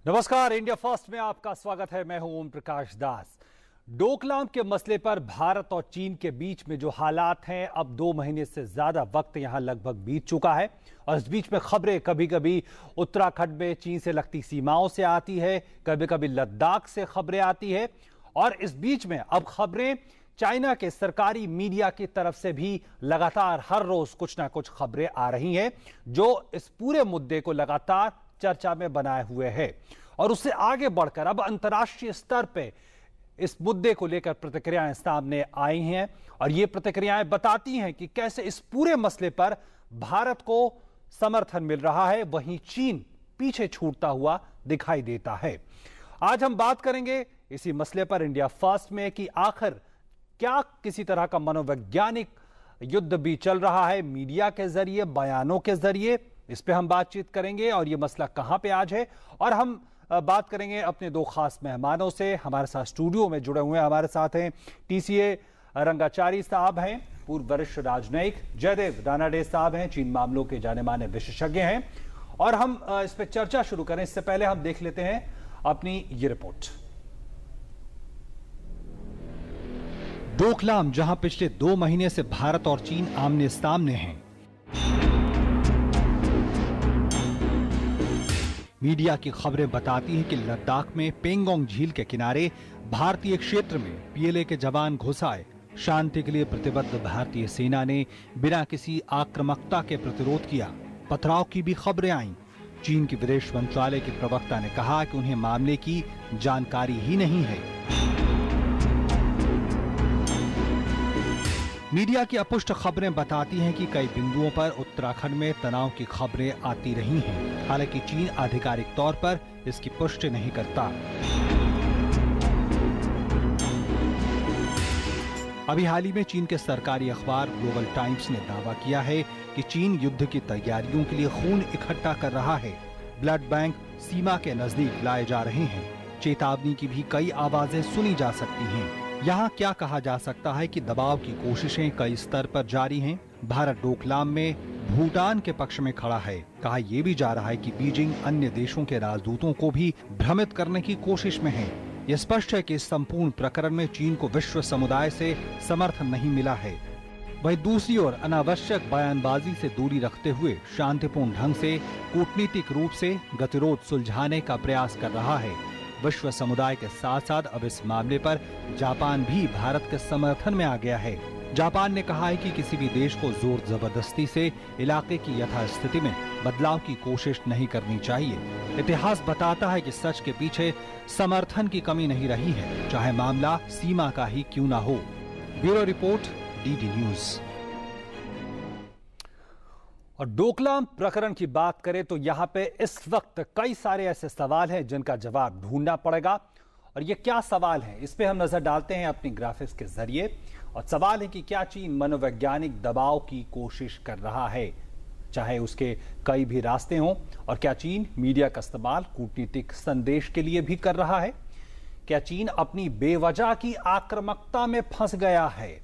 नमस्कार, India first में आपका स्वागत है। मैं हूं ओम प्रकाश दास। डोकलाम के मसले पर भारत और चीन के बीच में जो हालात हैं, अब 2 महीने से ज्यादा वक्त यहां लगभग बीत चुका है और इस बीच में खबरें कभी कभी उत्तराखंड में चीन से लगती सीमाओं से आती है, कभी कभी लद्दाख से खबरें आती है और इस बीच में अब खबरें चाइना के सरकारी मीडिया की तरफ से भी लगातार हर रोज कुछ ना कुछ खबरें आ रही हैं जो इस पूरे मुद्दे को लगातार चर्चा में बनाए हुए है। और उससे आगे बढ़कर अब अंतर्राष्ट्रीय स्तर पे इस मुद्दे को लेकर प्रतिक्रियाएं सामने आई हैं और ये प्रतिक्रियाएं बताती हैं कि कैसे इस पूरे मसले पर भारत को समर्थन मिल रहा है, वहीं चीन पीछे छूटता हुआ दिखाई देता है। आज हम बात करेंगे इसी मसले पर इंडिया फर्स्ट में कि आखिर क्या किसी तरह का मनोवैज्ञानिक युद्ध भी चल रहा है मीडिया के जरिए, बयानों के जरिए। इस पे हम बातचीत करेंगे और ये मसला कहां पे आज है और हम बात करेंगे अपने 2 खास मेहमानों से। हमारे साथ स्टूडियो में जुड़े हुए हमारे साथ हैं टीसीए रंगाचारी साहब हैं, पूर्व वरिष्ठ राजनयिक, जयदेव रानाडे साहब हैं, चीन मामलों के जाने माने विशेषज्ञ हैं। और हम इस पर चर्चा शुरू करें इससे पहले हम देख लेते हैं अपनी ये रिपोर्ट। डोकलाम, जहां पिछले 2 महीने से भारत और चीन आमने सामने हैं। मीडिया की खबरें बताती हैं कि लद्दाख में पेंगोंग झील के किनारे भारतीय क्षेत्र में पीएलए के जवान घुस आए। शांति के लिए प्रतिबद्ध भारतीय सेना ने बिना किसी आक्रामकता के प्रतिरोध किया। पथराव की भी खबरें आईं। चीन के विदेश मंत्रालय के प्रवक्ता ने कहा कि उन्हें मामले की जानकारी ही नहीं है। मीडिया की अपुष्ट खबरें बताती हैं कि कई बिंदुओं पर उत्तराखंड में तनाव की खबरें आती रही हैं। हालांकि चीन आधिकारिक तौर पर इसकी पुष्टि नहीं करता। अभी हाल ही में चीन के सरकारी अखबार ग्लोबल टाइम्स ने दावा किया है कि चीन युद्ध की तैयारियों के लिए खून इकट्ठा कर रहा है। ब्लड बैंक सीमा के नजदीक लाए जा रहे हैं। चेतावनी की भी कई आवाजें सुनी जा सकती हैं। यहाँ क्या कहा जा सकता है कि दबाव की कोशिशें कई स्तर पर जारी हैं। भारत डोकलाम में भूटान के पक्ष में खड़ा है। कहा यह भी जा रहा है कि बीजिंग अन्य देशों के राजदूतों को भी भ्रमित करने की कोशिश में है। यह स्पष्ट है कि इस संपूर्ण प्रकरण में चीन को विश्व समुदाय से समर्थन नहीं मिला है। वहीं दूसरी ओर अनावश्यक बयानबाजी से दूरी रखते हुए शांतिपूर्ण ढंग से कूटनीतिक रूप से गतिरोध सुलझाने का प्रयास कर रहा है। विश्व समुदाय के साथ साथ अब इस मामले पर जापान भी भारत के समर्थन में आ गया है। जापान ने कहा है कि किसी भी देश को जोर जबरदस्ती से इलाके की यथास्थिति में बदलाव की कोशिश नहीं करनी चाहिए। इतिहास बताता है कि सच के पीछे समर्थन की कमी नहीं रही है, चाहे मामला सीमा का ही क्यों ना हो। Bureau report, DD news. और डोकलाम प्रकरण की बात करें तो यहाँ पे इस वक्त कई सारे ऐसे सवाल हैं जिनका जवाब ढूंढना पड़ेगा। और ये क्या सवाल हैं, इस पे हम नजर डालते हैं अपनी ग्राफिक्स के जरिए। और सवाल है कि क्या चीन मनोवैज्ञानिक दबाव की कोशिश कर रहा है, चाहे उसके कई भी रास्ते हों। और क्या चीन मीडिया का इस्तेमाल कूटनीतिक संदेश के लिए भी कर रहा है? क्या चीन अपनी बेवजह की आक्रामकता में फंस गया है?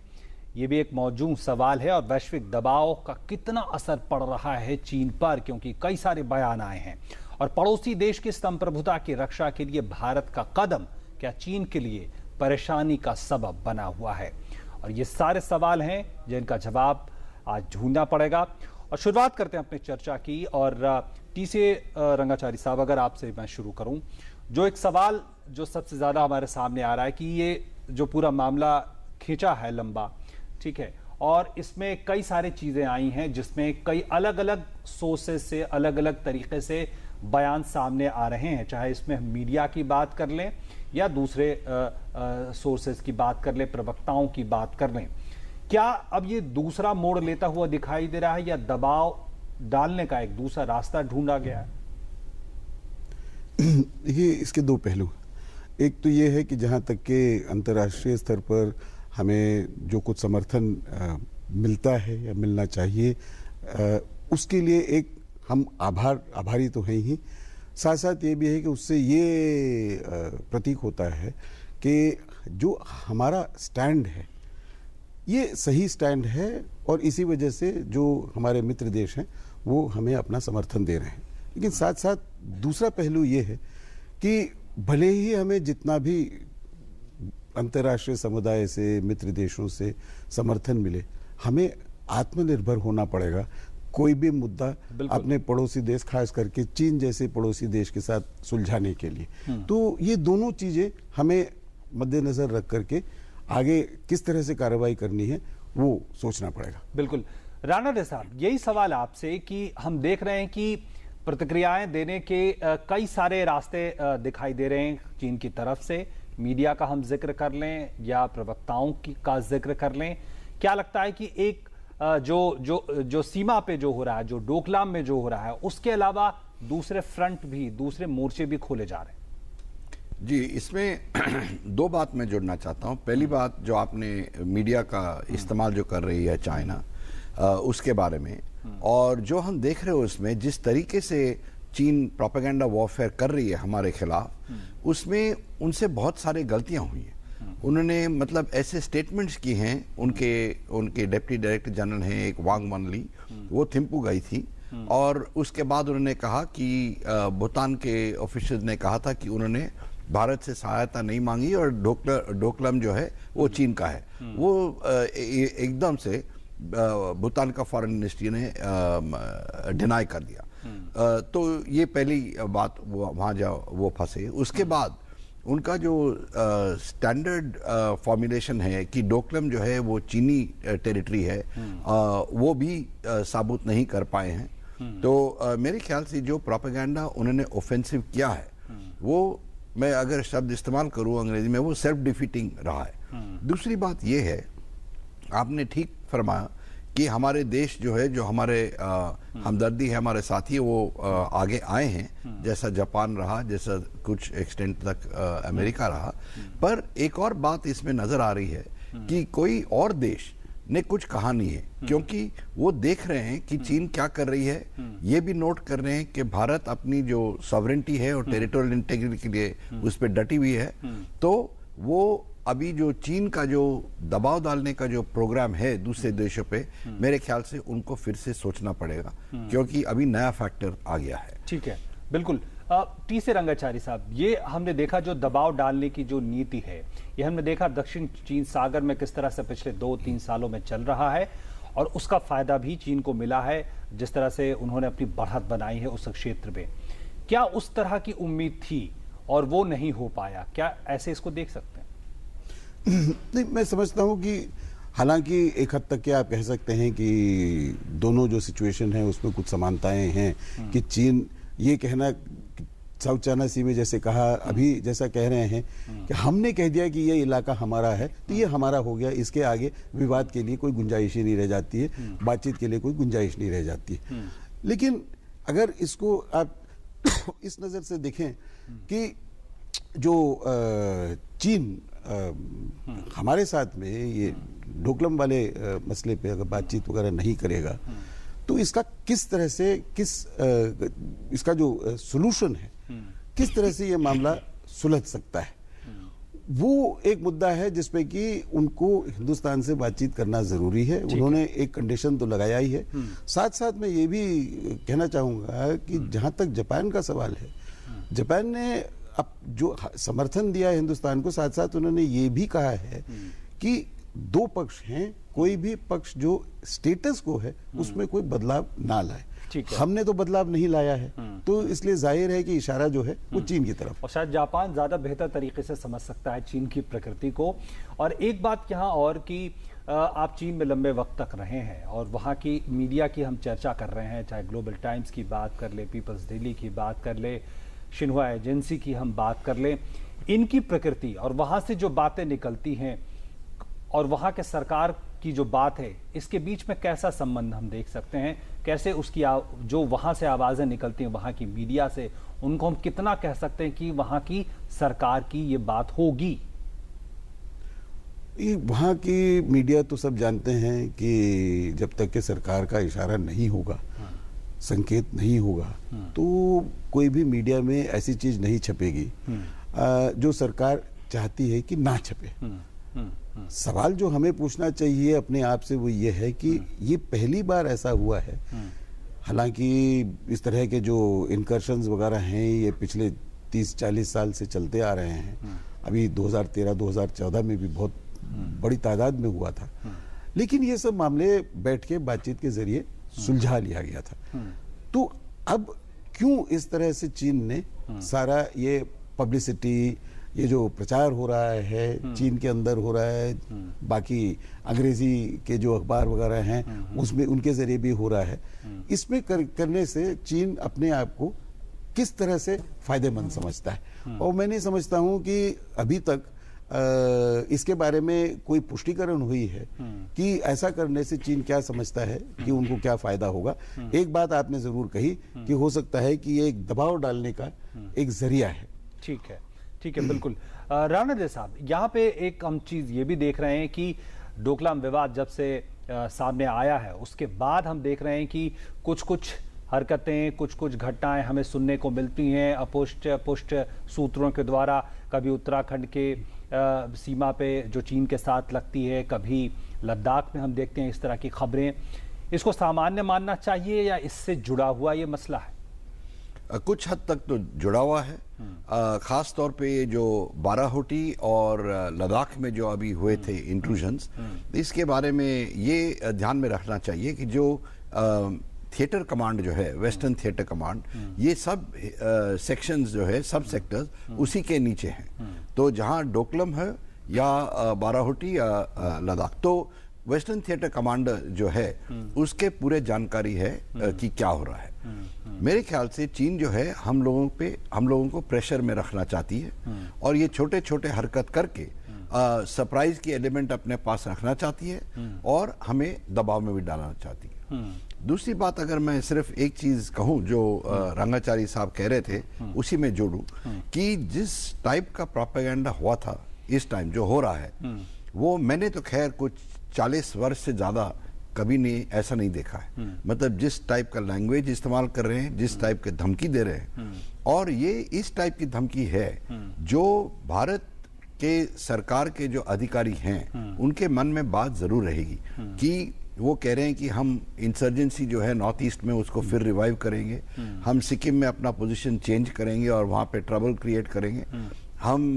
ये भी एक मौजूद सवाल है। और वैश्विक दबाव का कितना असर पड़ रहा है चीन पर, क्योंकि कई सारे बयान आए हैं। और पड़ोसी देश की संप्रभुता की रक्षा के लिए भारत का कदम क्या चीन के लिए परेशानी का सबब बना हुआ है? और ये सारे सवाल हैं जिनका जवाब आज ढूंढना पड़ेगा। और शुरुआत करते हैं अपनी चर्चा की। और टीसीए रंगाचारी साहब, अगर आपसे मैं शुरू करूं, जो एक सवाल जो सबसे ज्यादा हमारे सामने आ रहा है कि ये जो पूरा मामला खींचा है लंबा, ठीक है, और इसमें कई सारी चीजें आई हैं जिसमें कई अलग अलग सोर्सेस से अलग अलग तरीके से बयान सामने आ रहे हैं, चाहे इसमें हम मीडिया की बात कर लें या दूसरे सोर्सेस की बात कर लें, प्रवक्ताओं की बात कर लें। क्या अब ये दूसरा मोड़ लेता हुआ दिखाई दे रहा है या दबाव डालने का एक दूसरा रास्ता ढूंढा गया है? ये इसके 2 पहलू। एक तो ये है कि जहां तक के अंतर्राष्ट्रीय स्तर पर हमें जो कुछ समर्थन मिलता है या मिलना चाहिए, उसके लिए एक हम आभारी तो हैं ही, साथ साथ ये भी है कि उससे ये प्रतीक होता है कि जो हमारा स्टैंड है ये सही स्टैंड है और इसी वजह से जो हमारे मित्र देश हैं वो हमें अपना समर्थन दे रहे हैं। लेकिन साथ साथ दूसरा पहलू ये है कि भले ही हमें जितना भी अंतर्राष्ट्रीय समुदाय से, मित्र देशों से समर्थन मिले, हमें आत्मनिर्भर होना पड़ेगा कोई भी मुद्दा अपने पड़ोसी देश, खास करके चीन जैसे पड़ोसी देश के साथ सुलझाने के लिए। तो ये दोनों चीजें हमें मद्देनजर रख करके आगे किस तरह से कार्रवाई करनी है वो सोचना पड़ेगा। बिल्कुल। राणा साहब, यही सवाल आपसे कि हम देख रहे हैं कि प्रतिक्रियाएं देने के कई सारे रास्ते दिखाई दे रहे हैं चीन की तरफ से। मीडिया का हम जिक्र कर लें या प्रवक्ताओं का जिक्र कर लें, क्या लगता है कि एक जो सीमा पे जो हो रहा है, जो डोकलाम में जो हो रहा है, उसके अलावा दूसरे फ्रंट भी, दूसरे मोर्चे भी खोले जा रहे हैं? जी, इसमें दो बात मैं जोड़ना चाहता हूं। पहली बात, जो आपने मीडिया का इस्तेमाल जो कर रही है चाइना, उसके बारे में, और जो हम देख रहे हो उसमें जिस तरीके से चीन प्रोपेगेंडा वॉरफेयर कर रही है हमारे खिलाफ, उसमें उनसे बहुत सारी गलतियां हुई हैं। उन्होंने मतलब ऐसे स्टेटमेंट्स की हैं, उनके डिप्टी डायरेक्टर जनरल हैं एक वांग वनली, वो थिम्पू गई थी और उसके बाद उन्होंने कहा कि भूटान के ऑफिसर्स ने कहा था कि उन्होंने भारत से सहायता नहीं मांगी और डोकलाम जो है वो चीन का है। वो एकदम से भूटान का फॉरेन मिनिस्ट्री ने डिनाई कर दिया। तो ये पहली बात, वहाँ जाओ वो फंसे। उसके बाद उनका जो स्टैंडर्ड फॉर्मुलेशन है कि डोकलाम जो है वो चीनी टेरिटरी है, वो भी साबुत नहीं कर पाए हैं। तो मेरे ख्याल से जो प्रोपेगेंडा उन्होंने ऑफेंसिव किया है, वो, मैं अगर शब्द इस्तेमाल करूं अंग्रेजी में, वो सेल्फ डिफीटिंग रहा है। दूसरी बात ये है, आपने ठीक फरमाया कि हमारे देश जो है, जो हमारे हमदर्दी है, हमारे साथी, वो आगे आए हैं, जैसा जापान रहा, जैसा कुछ एक्सटेंट तक अमेरिका रहा। पर एक और बात इसमें नजर आ रही है कि कोई और देश ने कुछ कहा नहीं है, क्योंकि वो देख रहे हैं कि चीन क्या कर रही है, ये भी नोट कर रहे हैं कि भारत अपनी जो सॉवरेंटी है और टेरिटोरियल इंटीग्रिटी के लिए उस पर डटी हुई है। तो वो अभी जो चीन का जो दबाव डालने का जो प्रोग्राम है दूसरे देशों पे, मेरे ख्याल से उनको फिर से सोचना पड़ेगा, क्योंकि अभी नया फैक्टर आ गया है। ठीक है, बिल्कुल। टी से रंगाचारी साहब, ये हमने देखा जो दबाव डालने की जो नीति है, ये हमने देखा दक्षिण चीन सागर में किस तरह से पिछले 2-3 सालों में चल रहा है, और उसका फायदा भी चीन को मिला है, जिस तरह से उन्होंने अपनी बढ़त बनाई है उस क्षेत्र में। क्या उस तरह की उम्मीद थी और वो नहीं हो पाया? क्या ऐसे इसको देख सकते हैं? नहीं, मैं समझता हूं कि हालांकि एक हद तक क्या आप कह सकते हैं कि दोनों जो सिचुएशन है उसमें कुछ समानताएं हैं, कि चीन ये कहना, साउथ चाइना सी में जैसे कहा, अभी जैसा कह रहे हैं कि हमने कह दिया कि ये इलाका हमारा है तो ये हमारा हो गया, इसके आगे विवाद के लिए कोई गुंजाइश ही नहीं रह जाती है, बातचीत के लिए कोई गुंजाइश नहीं रह जाती है। लेकिन अगर इसको आप इस नजर से देखें कि जो चीन हमारे साथ में ये डोकलाम वाले मसले पे अगर बातचीत वगैरह नहीं करेगा, तो इसका किस तरह से इसका जो सॉल्यूशन है, किस तरह से ये मामला सुलझ सकता है, वो एक मुद्दा है जिसपे कि उनको हिंदुस्तान से बातचीत करना जरूरी है। उन्होंने एक कंडीशन तो लगाया ही है। साथ साथ मैं ये भी कहना चाहूंगा कि जहां तक जापान का सवाल है, जापान ने अब जो समर्थन दिया है हिंदुस्तान को, साथ साथ उन्होंने ये भी कहा है कि दो पक्ष हैं, कोई भी पक्ष जो स्टेटस को है उसमें कोई बदलाव ना लाए। हमने तो बदलाव नहीं लाया है, तो इसलिए जाहिर है कि इशारा जो है वो चीन की तरफ। और शायद जापान ज्यादा बेहतर तरीके से समझ सकता है चीन की प्रकृति को। और एक बात यहाँ और कि आप चीन में लंबे वक्त तक रहे हैं और वहाँ की मीडिया की हम चर्चा कर रहे हैं, चाहे ग्लोबल टाइम्स की बात कर ले, पीपल्स डेली की बात कर ले, शिन्हुआ एजेंसी की हम बात कर लें, इनकी प्रकृति और वहां से जो बातें निकलती हैं और वहां के सरकार की जो बात है, इसके बीच में कैसा संबंध हम देख सकते हैं? कैसे उसकी जो वहां से आवाजें निकलती हैं वहां की मीडिया से, उनको हम कितना कह सकते हैं कि वहां की सरकार की ये बात होगी? वहां की मीडिया तो सब जानते हैं कि जब तक के सरकार का इशारा नहीं होगा, संकेत नहीं होगा, तो कोई भी मीडिया में ऐसी चीज नहीं छपेगी जो सरकार चाहती है कि ना छपे। सवाल जो हमें पूछना चाहिए अपने आप से वो ये है कि ये पहली बार ऐसा हुआ है। हालांकि इस तरह के जो इनकर्शंस वगैरह हैं ये पिछले 30-40 साल से चलते आ रहे हैं। अभी 2013-2014 में भी बहुत बड़ी तादाद में हुआ था, लेकिन ये सब मामले बैठ के बातचीत के जरिए सुलझा लिया गया था। तो अब क्यों इस तरह से चीन ने सारा ये पब्लिसिटी, ये जो प्रचार हो रहा है चीन के अंदर हो रहा है, बाकी अंग्रेजी के जो अखबार वगैरह हैं उसमें उनके जरिए भी हो रहा है, इसमें करने से चीन अपने आप को किस तरह से फायदेमंद समझता है? और मैं नहीं समझता हूं कि अभी तक इसके बारे में कोई पुष्टिकरण हुई है कि ऐसा करने से चीन क्या समझता है कि उनको क्या फायदा होगा। एक बात आपने जरूर कही कि हो सकता है कि ये एक दबाव डालने का एक जरिया है। ठीक है, ठीक है, बिल्कुल। राणा दे साहब, यहाँ पे एक हम चीज ये भी देख रहे हैं कि डोकलाम विवाद जब से सामने आया है उसके बाद हम देख रहे हैं कि कुछ हरकतें, कुछ घटनाएं हमें सुनने को मिलती हैं अपुष्ट सूत्रों के द्वारा। कभी उत्तराखंड के सीमा पे जो चीन के साथ लगती है, कभी लद्दाख में हम देखते हैं इस तरह की खबरें। इसको सामान्य मानना चाहिए या इससे जुड़ा हुआ ये मसला है? कुछ हद तक तो जुड़ा हुआ है। खास तौर पे जो बाराहोटी और लद्दाख में जो अभी हुए थे इंट्रूजन्स, इसके बारे में ये ध्यान में रखना चाहिए कि जो थिएटर कमांड जो है, वेस्टर्न थिएटर कमांड, ये सब सेक्शंस जो है, सब सेक्टर्स उसी के नीचे हैं। तो जहां डोकलम है या बाराहोटी या लद्दाख, तो वेस्टर्न थिएटर कमांड जो है उसके पूरे जानकारी है कि क्या हो रहा है। मेरे ख्याल से चीन जो है हम लोगों को प्रेशर में रखना चाहती है और ये छोटे छोटे हरकत करके सरप्राइज की एलिमेंट अपने पास रखना चाहती है और हमें दबाव में भी डालना चाहती है। दूसरी बात, अगर मैं सिर्फ एक चीज कहूं जो रंगाचारी साहब कह रहे थे उसी में जोड़ूं कि जिस टाइप का प्रोपेगेंडा हुआ था इस टाइम जो हो रहा है, वो मैंने तो खैर कुछ 40 वर्ष से ज्यादा कभी नहीं ऐसा नहीं देखा है। मतलब जिस टाइप का लैंग्वेज इस्तेमाल कर रहे हैं, जिस टाइप के धमकी दे रहे हैं, और ये इस टाइप की धमकी है जो भारत के सरकार के जो अधिकारी हैं उनके मन में बात जरूर रहेगी कि वो कह रहे हैं कि हम इंसर्जेंसी जो है नॉर्थ ईस्ट में उसको फिर रिवाइव करेंगे, हम सिक्किम में अपना पोजीशन चेंज करेंगे और वहां पे ट्रबल क्रिएट करेंगे, हम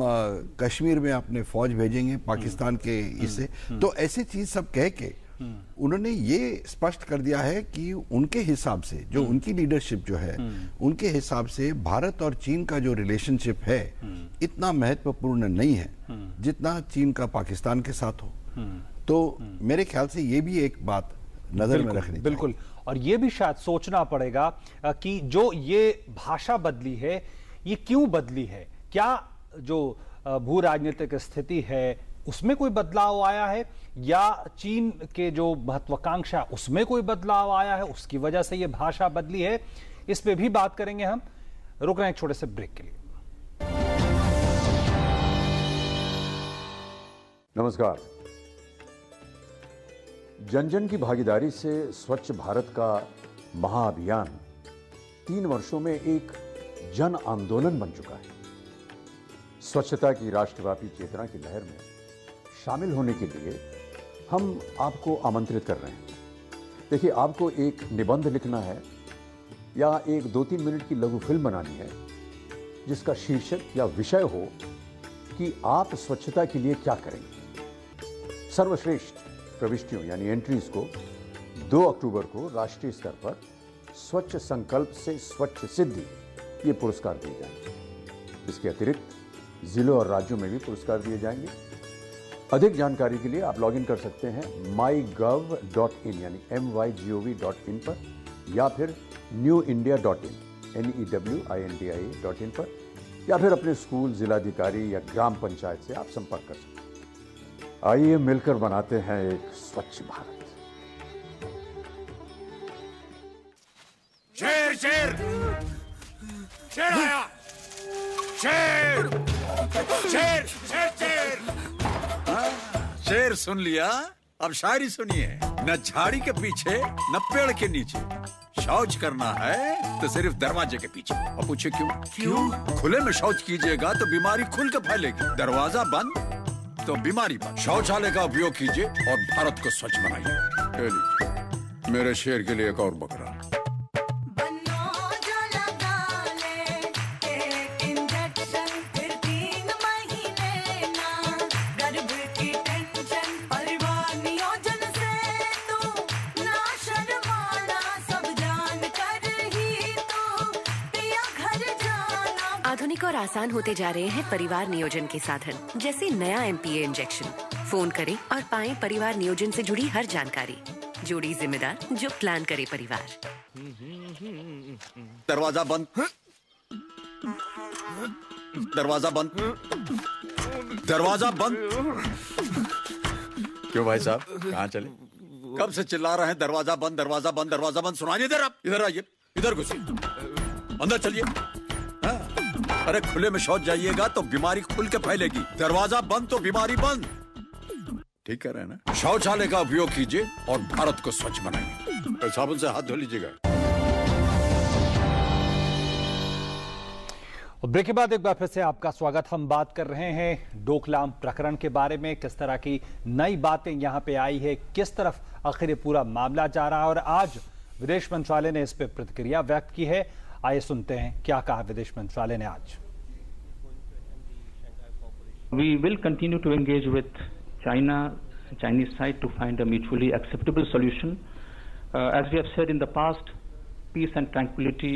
कश्मीर में अपने फौज भेजेंगे पाकिस्तान के इससे। तो ऐसी चीज सब कह के उन्होंने ये स्पष्ट कर दिया है कि उनके हिसाब से जो उनकी लीडरशिप जो है उनके हिसाब से भारत और चीन का जो रिलेशनशिप है इतना महत्वपूर्ण नहीं है जितना चीन का पाकिस्तान के साथ हो। तो मेरे ख्याल से ये भी एक बात नजर में रखनी बिल्कुल। और ये भी शायद सोचना पड़ेगा कि जो ये भाषा बदली है ये क्यों बदली है? क्या जो भू राजनीतिक स्थिति है उसमें कोई बदलाव आया है या चीन के जो महत्वाकांक्षा उसमें कोई बदलाव आया है, उसकी वजह से ये भाषा बदली है? इस पे भी बात करेंगे हम। रुक रहे हैं एक छोटे से ब्रेक के लिए। नमस्कार। जन जन की भागीदारी से स्वच्छ भारत का महाअभियान 3 वर्षों में एक जन आंदोलन बन चुका है। स्वच्छता की राष्ट्रव्यापी चेतना की लहर में शामिल होने के लिए हम आपको आमंत्रित कर रहे हैं। देखिए, आपको एक निबंध लिखना है या एक 2-3 मिनट की लघु फिल्म बनानी है जिसका शीर्षक या विषय हो कि आप स्वच्छता के लिए क्या करेंगे। सर्वश्रेष्ठ प्रविष्टियों यानी एंट्रीज को 2 अक्टूबर को राष्ट्रीय स्तर पर स्वच्छ संकल्प से स्वच्छ सिद्धि ये पुरस्कार दिए जाएंगे। इसके अतिरिक्त जिलों और राज्यों में भी पुरस्कार दिए जाएंगे। अधिक जानकारी के लिए आप लॉगिन कर सकते हैं mygov.in यानी mygov.in पर या फिर newindia.in newindia.in पर या फिर अपने स्कूल, जिलाधिकारी या ग्राम पंचायत से आप संपर्क कर सकते हैं। आइए मिलकर बनाते हैं एक स्वच्छ भारत। शेर शेर शेर आया, शेर शेर शेर शेर। शेर सुन लिया, अब शायरी सुनिए। न झाड़ी के पीछे न पेड़ के नीचे, शौच करना है तो सिर्फ दरवाजे के पीछे। अब पूछे क्यों? क्यों? खुले में शौच कीजिएगा तो बीमारी खुल के फैलेगी, दरवाजा बंद तो बीमारी बंद। शौचालय का उपयोग कीजिए और भारत को स्वच्छ बनाइए। मेरे शेर के लिए एक और बकरा। अधिक और आसान होते जा रहे हैं परिवार नियोजन के साधन, जैसे नया MPA इंजेक्शन। फोन करें और पाएं परिवार नियोजन से जुड़ी हर जानकारी। जोड़ी जिम्मेदार जो प्लान करे परिवार। दरवाजा बंद, दरवाजा बंद, दरवाजा बंद। क्यों भाई साहब, कहाँ चले? कब से चिल्ला रहे हैं दरवाजा बंद, दरवाजा बंद, दरवाजा बंद। सुनाई नहीं दे रहा? इधर आइए, इधर घुसिए, अंदर चलिए। हाँ? अरे खुले में शौच जाइएगा तो बीमारी खुल के फैलेगी। दरवाजा बंद तो बीमारी बंद। ठीक कह रहे हैं ना? शौचालय का उपयोग कीजिए और भारत को स्वच्छ बनाइए। साबुन से हाथ धो लीजिएगा। ब्रेक के बाद एक बार फिर से आपका स्वागत। हम बात कर रहे हैं डोकलाम प्रकरण के बारे में, किस तरह की नई बातें यहां पे आई है, किस तरफ आखिर ये पूरा मामला जा रहा है, और आज विदेश मंत्रालय ने इस पे प्रतिक्रिया व्यक्त की है। आइए सुनते हैं क्या कहा विदेश मंत्रालय ने आज। We will continue to engage with Chinese side to find a mutually acceptable solution. As we have said in the past, peace and tranquility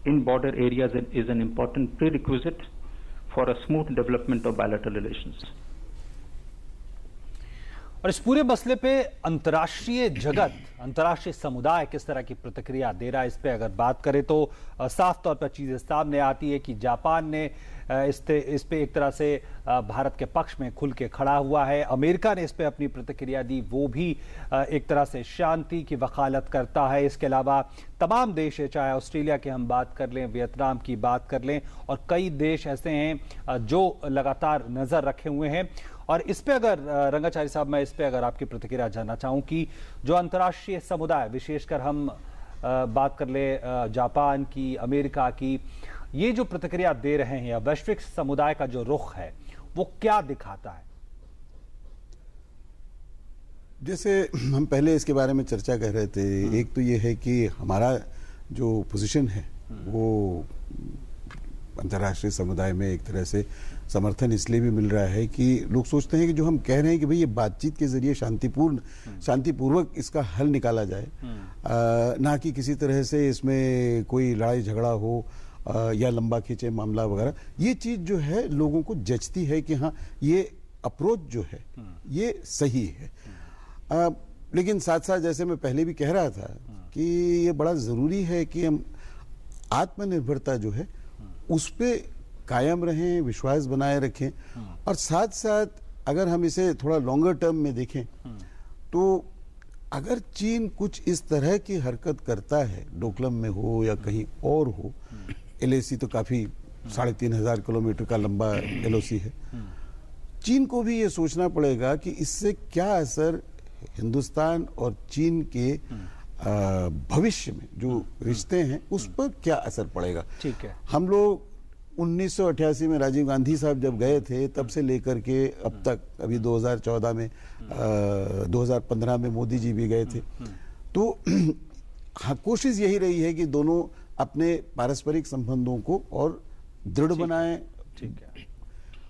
in border areas is an important prerequisite for a smooth development of bilateral relations. और इस पूरे मसले पे अंतर्राष्ट्रीय जगत, अंतर्राष्ट्रीय समुदाय किस तरह की प्रतिक्रिया दे रहा है, इस पे अगर बात करें तो साफ तौर पर चीजें सामने आती है कि जापान ने इस पे एक तरह से भारत के पक्ष में खुल के खड़ा हुआ है। अमेरिका ने इस पे अपनी प्रतिक्रिया दी, वो भी एक तरह से शांति की वकालत करता है। इसके अलावा तमाम देश है, चाहे ऑस्ट्रेलिया की हम बात कर लें, वियतनाम की बात कर लें, और कई देश ऐसे हैं जो लगातार नजर रखे हुए हैं। और इस पे अगर रंगाचारी साहब, मैं इस पे अगर आपकी प्रतिक्रिया जानना चाहूं कि जो अंतर्राष्ट्रीय समुदाय, विशेषकर हम बात कर ले जापान की, अमेरिका की, ये जो प्रतिक्रिया दे रहे हैं, या वैश्विक समुदाय का जो रुख है, वो क्या दिखाता है? जैसे हम पहले इसके बारे में चर्चा कर रहे थे, एक तो ये है कि हमारा जो पोजीशन है वो अंतर्राष्ट्रीय समुदाय में एक तरह से समर्थन इसलिए भी मिल रहा है कि लोग सोचते हैं कि जो हम कह रहे हैं कि भाई ये बातचीत के जरिए शांतिपूर्वक इसका हल निकाला जाए, ना कि किसी तरह से इसमें कोई लड़ाई झगड़ा हो या लंबा खींचे मामला वगैरह। ये चीज जो है लोगों को जचती है कि हाँ, ये अप्रोच जो है ये सही है। लेकिन साथ साथ जैसे मैं पहले भी कह रहा था कि ये बड़ा जरूरी है कि हम आत्मनिर्भरता जो है उस पे कायम रहें, विश्वास बनाए रखें, और साथ साथ अगर हम इसे थोड़ा लॉन्गर टर्म में देखें तो अगर चीन कुछ इस तरह की हरकत करता है, डोकलाम में हो या कहीं और हो, LAC तो काफी 3500 किलोमीटर का लंबा LOC है, चीन को भी ये सोचना पड़ेगा कि इससे क्या असर हिंदुस्तान और चीन के भविष्य में जो रिश्ते हैं उस पर क्या असर पड़ेगा। ठीक है, हम लोग 1988 में राजीव गांधी साहब जब गए थे तब से लेकर के अब तक, अभी 2014 में 2015 में मोदी जी भी गए थे, तो हाँ, कोशिश यही रही है कि दोनों अपने पारस्परिक संबंधों को और दृढ़ बनाएं,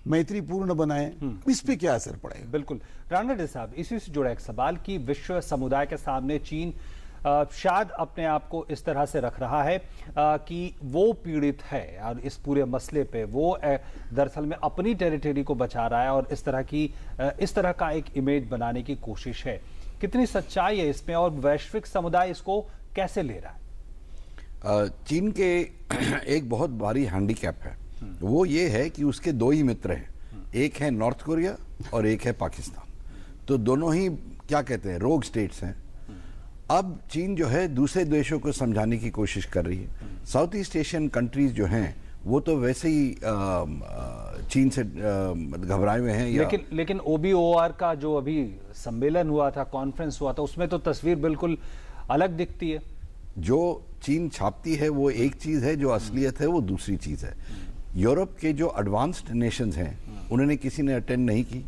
मैत्रीपूर्ण बनाएं। इस पे क्या असर पड़ेगा? बिल्कुल राणा डे साहब, इसी से जुड़ा एक सवाल कि विश्व समुदाय के सामने चीन शायद अपने आप को इस तरह से रख रहा है कि वो पीड़ित है, और इस पूरे मसले पे वो दरअसल में अपनी टेरिटरी को बचा रहा है, और इस तरह का एक इमेज बनाने की कोशिश है। कितनी सच्चाई है इसमें, और वैश्विक समुदाय इसको कैसे ले रहा है? चीन के एक बहुत भारी हैंडीकैप है, वो ये है कि उसके दो ही मित्र हैं, एक है नॉर्थ कोरिया और एक है पाकिस्तान। तो दोनों ही क्या कहते हैं, रोग स्टेट्स हैं। अब चीन जो है दूसरे देशों को समझाने की कोशिश कर रही है। साउथ ईस्ट एशियन कंट्रीज जो हैं वो तो वैसे ही चीन से घबराए हुए हैं। लेकिन OBOR का जो अभी सम्मेलन हुआ था, कॉन्फ्रेंस हुआ था, उसमें तो तस्वीर बिल्कुल अलग दिखती है। जो चीन छापती है वो एक चीज है, जो असलियत है वो दूसरी चीज है। यूरोप के जो एडवांस्ड नेशंस हैं उन्होंने किसी ने अटेंड नहीं की।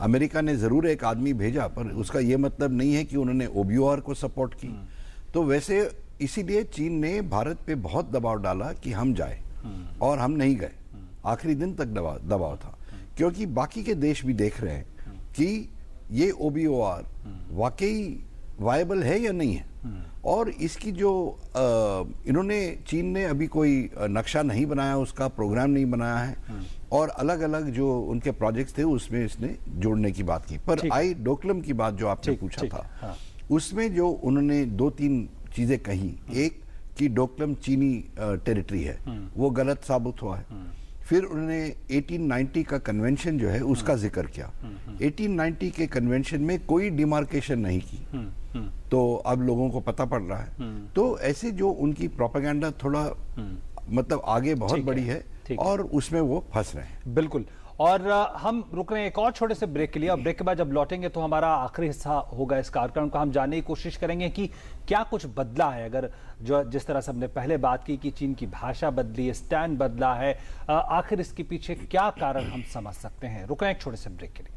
अमेरिका ने जरूर एक आदमी भेजा, पर उसका ये मतलब नहीं है कि उन्होंने OBOR को सपोर्ट की। तो वैसे इसीलिए चीन ने भारत पे बहुत दबाव डाला कि हम जाए, और हम नहीं गए। आखिरी दिन तक दबाव था, क्योंकि बाकी के देश भी देख रहे हैं कि ये OBOR वाकई वायबल है या नहीं है। और इसकी जो इन्होंने, चीन ने अभी कोई नक्शा नहीं बनाया, उसका प्रोग्राम नहीं बनाया है, और अलग अलग जो उनके प्रोजेक्ट्स थे उसमें इसने जोड़ने की बात की। पर आई डोकलम की बात जो आपने पूछा था, उसमें जो उन्होंने 2-3 चीजें कही, एक कि डोकलम चीनी टेरिटरी है, वो गलत साबित हुआ है। फिर उन्होंने 1890 का कन्वेंशन जो है उसका जिक्र किया। 1890 के कन्वेंशन में कोई डिमार्केशन नहीं की, तो अब लोगों को पता पड़ रहा है। तो ऐसे जो उनकी प्रोपेगेंडा थोड़ा मतलब आगे बहुत बड़ी है और उसमें वो फंस रहे हैं। बिल्कुल। और हम रुक रहे हैं एक और छोटे से ब्रेक के लिए, और ब्रेक के बाद जब लौटेंगे तो हमारा आखिरी हिस्सा होगा इस कार्यक्रम का। हम जानने की कोशिश करेंगे कि क्या कुछ बदला है, अगर जो जिस तरह से हमने पहले बात की कि चीन की भाषा बदली है, स्टैंड बदला है, आखिर इसके पीछे क्या कारण हम समझ सकते हैं। रुक रहे हैं एक छोटे से ब्रेक के लिए।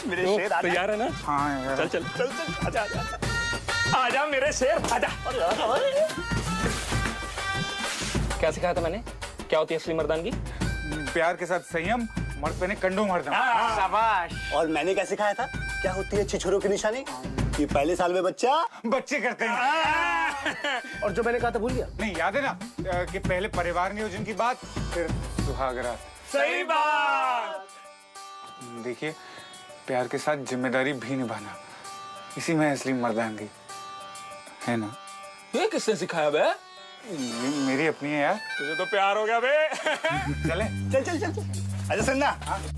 मेरे शेर तैयार है ना? हाँ चल चल चल चल, आजा आजा आजा मेरे शेर, आजा। क्या सिखाया था मैंने? क्या होती है असली मर्दानगी? प्यार के साथ संयम, मर्द पे ने कंडो मर्दम। शाबाश। और मैंने क्या सिखाया था? क्या होती है छिछोरों की निशानी? कि पहले साल में बच्चे करते हैं। और जो मैंने कहा था भूल गया? नहीं, याद है ना कि पहले परिवार नियोजन की बात, फिर सुहाग रात। सही बात। देखिए, प्यार के साथ जिम्मेदारी भी निभाना, इसी में असली मर्दानगी है ना। ये किसने सिखाया बे? मेरी अपनी है यार। तुझे तो प्यार हो गया बे। चले चल चल चल चल। अच्छा सुनना,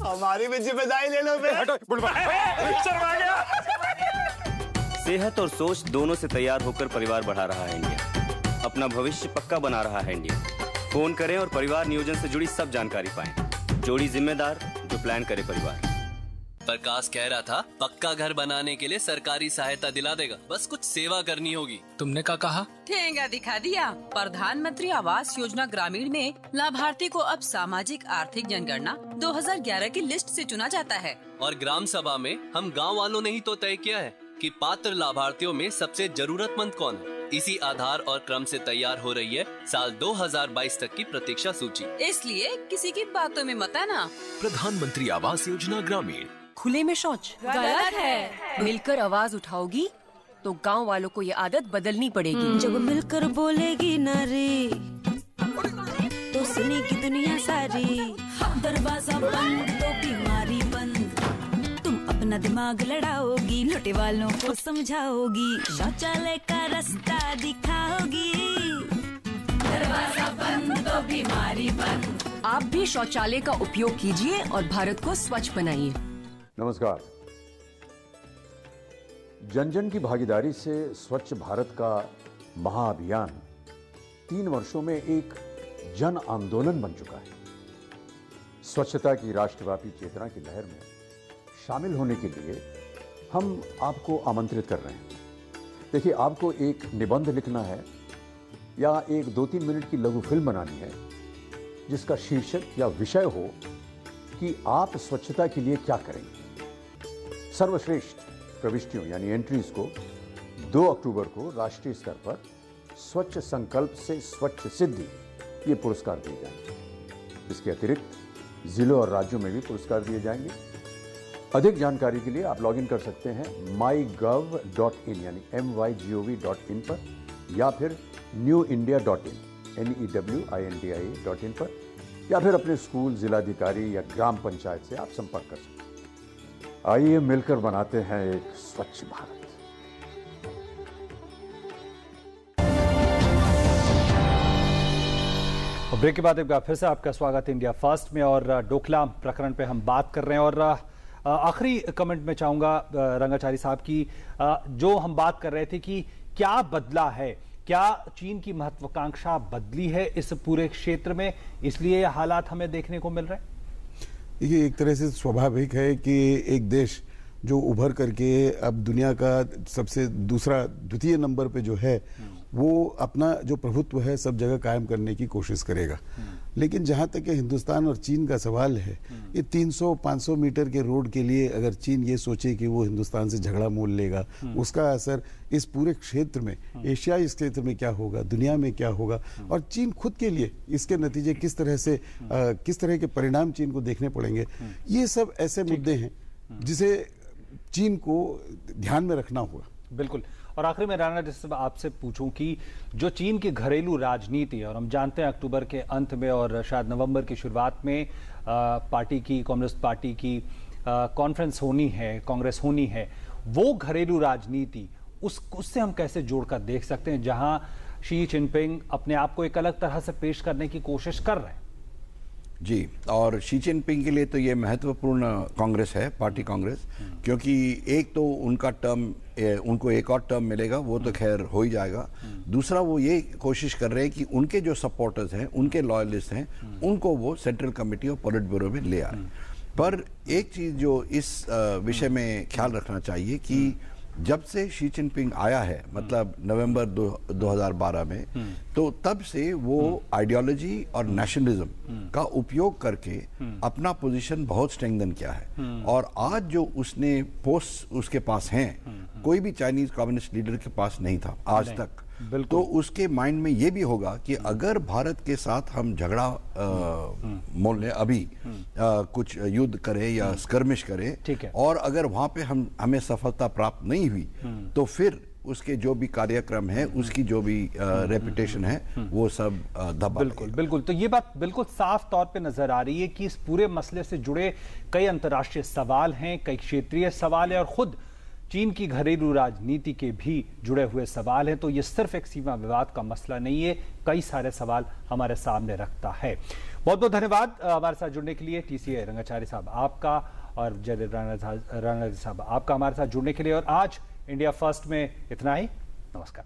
हमारी भी जिम्मेदारी ले लो बे। हटो बुढ़वा। शर्मा गया। सेहत और सोच दोनों से तैयार होकर परिवार बढ़ा रहा है इंडिया, अपना भविष्य पक्का बना रहा है इंडिया। फोन करें और परिवार नियोजन से जुड़ी सब जानकारी पाएं। जोड़ी जिम्मेदार जो प्लान करे परिवार। प्रकाश कह रहा था पक्का घर बनाने के लिए सरकारी सहायता दिला देगा, बस कुछ सेवा करनी होगी। तुमने क्या कहा? ठेंगा दिखा दिया। प्रधानमंत्री आवास योजना ग्रामीण में लाभार्थी को अब सामाजिक आर्थिक जनगणना 2011 की लिस्ट से चुना जाता है, और ग्राम सभा में हम गांव वालों ने ही तो तय किया है कि पात्र लाभार्थियों में सबसे जरूरतमंद कौन है। इसी आधार और क्रम से तैयार हो रही है साल 2022 तक की प्रतीक्षा सूची। इसलिए किसी की बातों में मत आना। प्रधानमंत्री आवास योजना ग्रामीण। खुले में शौच गलत है। मिलकर आवाज उठाओगी तो गांव वालों को ये आदत बदलनी पड़ेगी। जब मिलकर बोलेगी नारी तो सुनेगी दुनिया सारी। दरवाजा बंद तो बीमारी बंद। तुम अपना दिमाग लड़ाओगी, लोटे वालों को समझाओगी, शौचालय का रास्ता दिखाओगी। दरवाजा बंद तो बीमारी बंद। आप भी शौचालय का उपयोग कीजिए और भारत को स्वच्छ बनाइए। नमस्कार। जन जन की भागीदारी से स्वच्छ भारत का महाअभियान 3 वर्षों में एक जन आंदोलन बन चुका है। स्वच्छता की राष्ट्रव्यापी चेतना की लहर में शामिल होने के लिए हम आपको आमंत्रित कर रहे हैं। देखिए, आपको एक निबंध लिखना है या एक 2-3 मिनट की लघु फिल्म बनानी है जिसका शीर्षक या विषय हो कि आप स्वच्छता के लिए क्या करेंगे। सर्वश्रेष्ठ प्रविष्टियों यानी एंट्रीज को 2 अक्टूबर को राष्ट्रीय स्तर पर स्वच्छ संकल्प से स्वच्छ सिद्धि ये पुरस्कार दिए जाएंगे। इसके अतिरिक्त जिलों और राज्यों में भी पुरस्कार दिए जाएंगे। अधिक जानकारी के लिए आप लॉगिन कर सकते हैं mygov.in यानी mygov.in पर, या फिर newindia.in newindia.in पर, या फिर अपने स्कूल, जिलाधिकारी या ग्राम पंचायत से आप संपर्क कर सकते हैं। आइए मिलकर बनाते हैं एक स्वच्छ भारत। ब्रेक के बाद एक बार फिर से आपका स्वागत है इंडिया फर्स्ट में, और डोकलाम प्रकरण पे हम बात कर रहे हैं। और आखिरी कमेंट में चाहूंगा रंगाचारी साहब की, जो हम बात कर रहे थे कि क्या बदला है, क्या चीन की महत्वाकांक्षा बदली है इस पूरे क्षेत्र में, इसलिए ये हालात हमें देखने को मिल रहे हैं। देखिए, एक तरह से स्वाभाविक है कि एक देश जो उभर करके अब दुनिया का सबसे द्वितीय नंबर पे जो है, वो अपना जो प्रभुत्व है सब जगह कायम करने की कोशिश करेगा। लेकिन जहां तक हिंदुस्तान और चीन का सवाल है, ये 300-500 मीटर के रोड के लिए अगर चीन ये सोचे कि वो हिंदुस्तान से झगड़ा मोल लेगा, उसका असर इस पूरे क्षेत्र में, एशियाई क्षेत्र में क्या होगा, दुनिया में क्या होगा, और चीन खुद के लिए इसके नतीजे किस तरह के परिणाम चीन को देखने पड़ेंगे, ये सब ऐसे मुद्दे हैं जिसे चीन को ध्यान में रखना होगा। बिल्कुल। और आखिर में राणा जी साहब आपसे पूछूं कि जो चीन की घरेलू राजनीति है, और हम जानते हैं अक्टूबर के अंत में और शायद नवंबर की शुरुआत में पार्टी की, कम्युनिस्ट पार्टी की कॉन्फ्रेंस होनी है, कांग्रेस होनी है, वो घरेलू राजनीति उससे हम कैसे जोड़कर देख सकते हैं जहां शी जिनपिंग अपने आप को एक अलग तरह से पेश करने की कोशिश कर रहे हैं? जी, और शी जिनपिंग के लिए तो ये महत्वपूर्ण कांग्रेस है, पार्टी कांग्रेस, क्योंकि एक तो उनका टर्म, उनको एक और टर्म मिलेगा, वो तो खैर हो ही जाएगा। दूसरा, वो ये कोशिश कर रहे हैं कि उनके जो सपोर्टर्स हैं, उनके लॉयलिस्ट हैं, उनको वो सेंट्रल कमेटी और पोलिट ब्यूरो में ले आए। पर एक चीज जो इस विषय में ख्याल रखना चाहिए कि जब से शी जिनपिंग आया है, मतलब नवंबर 2012 में, तो तब से वो आइडियोलॉजी और नेशनलिज्म का उपयोग करके अपना पोजीशन बहुत स्ट्रेंथन किया है। और आज जो उसने पोस्ट उसके पास हैं, कोई भी चाइनीज कम्युनिस्ट लीडर के पास नहीं था आज तक। तो उसके माइंड में ये भी होगा कि अगर भारत के साथ हम झगड़ा मोल लें, अभी कुछ युद्ध करें या स्कर्मिश करें, और अगर वहां पे हमें सफलता प्राप्त नहीं हुई, तो फिर उसके जो भी कार्यक्रम है, उसकी जो भी रेपुटेशन है, वो सब धब्बा। बिल्कुल बिल्कुल। तो ये बात बिल्कुल साफ तौर पे नजर आ रही है कि इस पूरे मसले से जुड़े कई अंतर्राष्ट्रीय सवाल हैं, कई क्षेत्रीय सवाल हैं, और खुद चीन की घरेलू राजनीति के भी जुड़े हुए सवाल हैं। तो ये सिर्फ एक सीमा विवाद का मसला नहीं है, कई सारे सवाल हमारे सामने रखता है। बहुत बहुत धन्यवाद हमारे साथ जुड़ने के लिए टीसीए रंगाचारी साहब आपका, और जय राणा जी साहब आपका हमारे साथ जुड़ने के लिए। और आज इंडिया फर्स्ट में इतना ही। नमस्कार।